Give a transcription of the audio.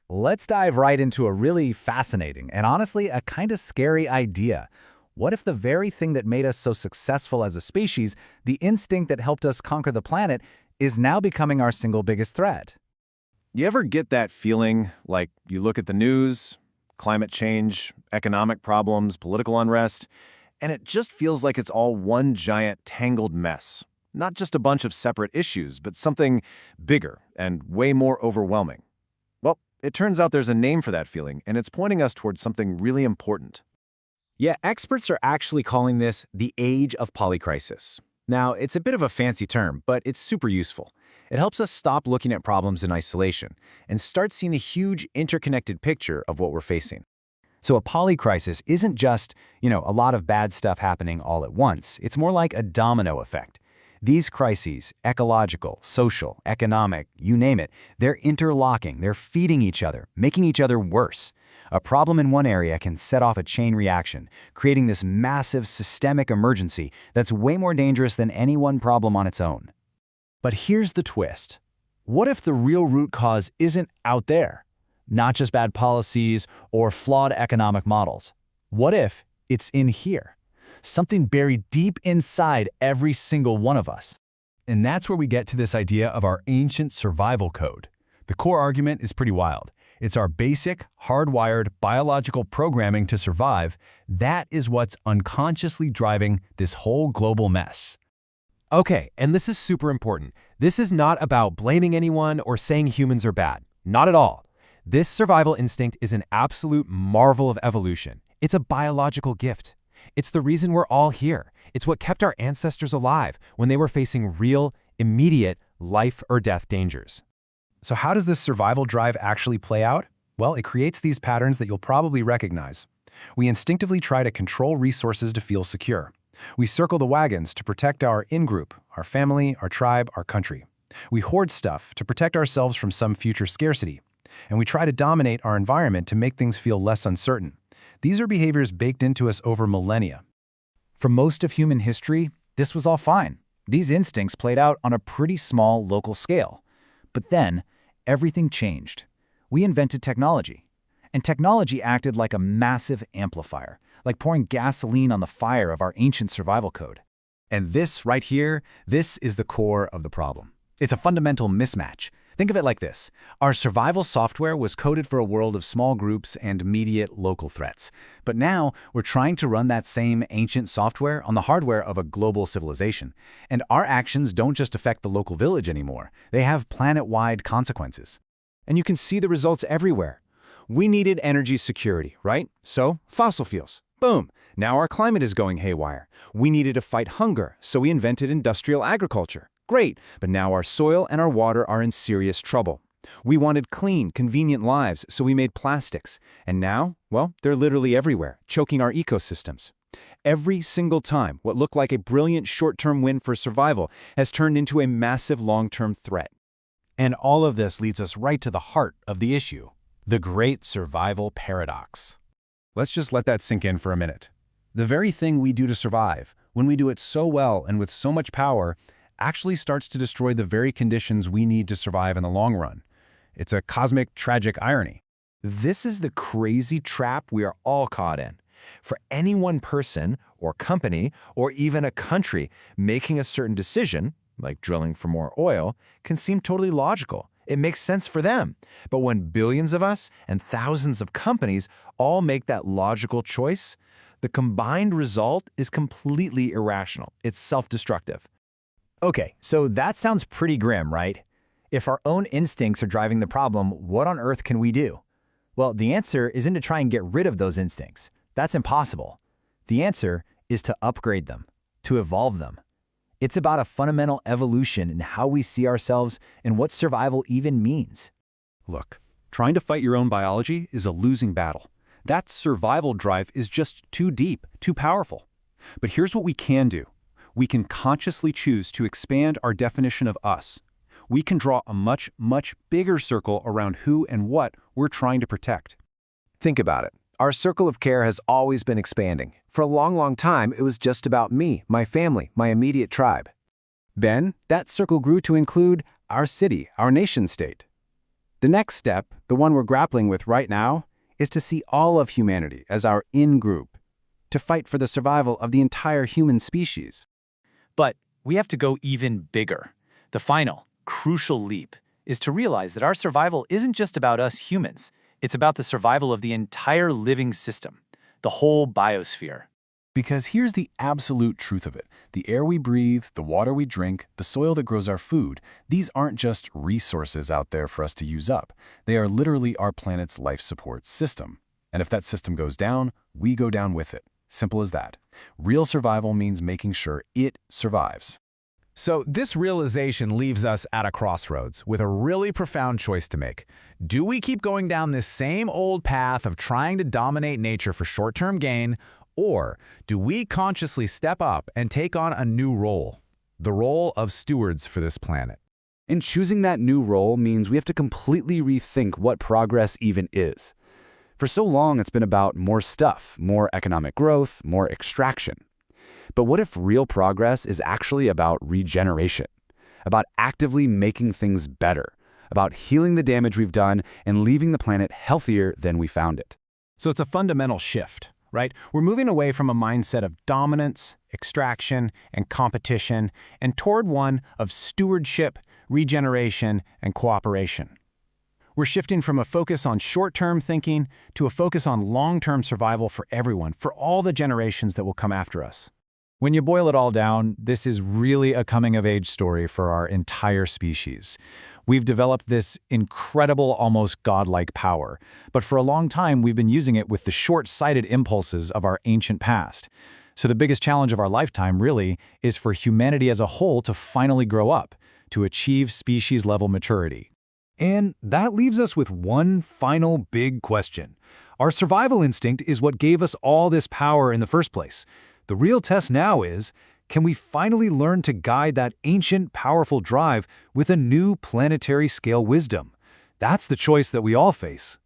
Let's dive right into a really fascinating and honestly a kind of scary idea. What if the very thing that made us so successful as a species, the instinct that helped us conquer the planet, is now becoming our single biggest threat? You ever get that feeling like you look at the news, climate change, economic problems, political unrest, and it just feels like it's all one giant tangled mess? Not just a bunch of separate issues, but something bigger and way more overwhelming. Well, it turns out there's a name for that feeling, and it's pointing us towards something really important. Yeah, experts are actually calling this the age of polycrisis. Now, it's a bit of a fancy term, but it's super useful. It helps us stop looking at problems in isolation and start seeing the huge interconnected picture of what we're facing. So a polycrisis isn't just, a lot of bad stuff happening all at once. It's more like a domino effect. These crises, ecological, social, economic, you name it, they're interlocking, they're feeding each other, making each other worse. A problem in one area can set off a chain reaction, creating this massive systemic emergency that's way more dangerous than any one problem on its own. But here's the twist. What if the real root cause isn't out there? Not just bad policies or flawed economic models. What if it's in here? Something buried deep inside every single one of us. And that's where we get to this idea of our ancient survival code. The core argument is pretty wild. It's our basic, hardwired biological programming to survive. That is what's unconsciously driving this whole global mess. Okay, and this is super important. This is not about blaming anyone or saying humans are bad. Not at all. This survival instinct is an absolute marvel of evolution. It's a biological gift. It's the reason we're all here. It's what kept our ancestors alive when they were facing real, immediate life or death dangers. So how does this survival drive actually play out? Well, it creates these patterns that you'll probably recognize. We instinctively try to control resources to feel secure. We circle the wagons to protect our in-group, our family, our tribe, our country. We hoard stuff to protect ourselves from some future scarcity. And we try to dominate our environment to make things feel less uncertain. These are behaviors baked into us over millennia. For most of human history, this was all fine. These instincts played out on a pretty small local scale. But then, everything changed. We invented technology. And technology acted like a massive amplifier, like pouring gasoline on the fire of our ancient survival code. And this right here, this is the core of the problem. It's a fundamental mismatch. Think of it like this. Our survival software was coded for a world of small groups and immediate local threats. But now, we're trying to run that same ancient software on the hardware of a global civilization. And our actions don't just affect the local village anymore. They have planet-wide consequences. And you can see the results everywhere. We needed energy security, right? So, fossil fuels. Boom! Now our climate is going haywire. We needed to fight hunger, so we invented industrial agriculture. Great, but now our soil and our water are in serious trouble. We wanted clean, convenient lives, so we made plastics. And now, well, they're literally everywhere, choking our ecosystems. Every single time, what looked like a brilliant short-term win for survival has turned into a massive long-term threat. And all of this leads us right to the heart of the issue, the great survival paradox. Let's just let that sink in for a minute. The very thing we do to survive, when we do it so well and with so much power, actually starts to destroy the very conditions we need to survive in the long run. It's a cosmic, tragic irony. This is the crazy trap we are all caught in. For any one person or company or even a country, making a certain decision, like drilling for more oil, can seem totally logical. It makes sense for them. But when billions of us and thousands of companies all make that logical choice, the combined result is completely irrational. It's self-destructive. Okay, so that sounds pretty grim, right? If our own instincts are driving the problem, what on earth can we do? Well, the answer isn't to try and get rid of those instincts. That's impossible. The answer is to upgrade them, to evolve them. It's about a fundamental evolution in how we see ourselves and what survival even means. Look, trying to fight your own biology is a losing battle. That survival drive is just too deep, too powerful. But here's what we can do. We can consciously choose to expand our definition of us. We can draw a much, much bigger circle around who and what we're trying to protect. Think about it. Our circle of care has always been expanding. For a long, long time, it was just about me, my family, my immediate tribe. Then, that circle grew to include our city, our nation-state. The next step, the one we're grappling with right now, is to see all of humanity as our in-group, to fight for the survival of the entire human species. But we have to go even bigger. The final, crucial leap is to realize that our survival isn't just about us humans. It's about the survival of the entire living system, the whole biosphere. Because here's the absolute truth of it. The air we breathe, the water we drink, the soil that grows our food, these aren't just resources out there for us to use up. They are literally our planet's life support system. And if that system goes down, we go down with it. Simple as that. Real survival means making sure it survives. So this realization leaves us at a crossroads with a really profound choice to make. Do we keep going down this same old path of trying to dominate nature for short-term gain, or do we consciously step up and take on a new role, the role of stewards for this planet? And choosing that new role means we have to completely rethink what progress even is. For so long, it's been about more stuff, more economic growth, more extraction. But what if real progress is actually about regeneration, about actively making things better, about healing the damage we've done and leaving the planet healthier than we found it? So it's a fundamental shift, right? We're moving away from a mindset of dominance, extraction, and competition, and toward one of stewardship, regeneration, and cooperation. We're shifting from a focus on short-term thinking to a focus on long-term survival for everyone, for all the generations that will come after us. When you boil it all down, this is really a coming-of-age story for our entire species. We've developed this incredible, almost godlike power, but for a long time we've been using it with the short-sighted impulses of our ancient past. So the biggest challenge of our lifetime, really, is for humanity as a whole to finally grow up, to achieve species-level maturity. And that leaves us with one final big question. Our survival instinct is what gave us all this power in the first place. The real test now is, can we finally learn to guide that ancient, powerful drive with a new planetary scale wisdom? That's the choice that we all face.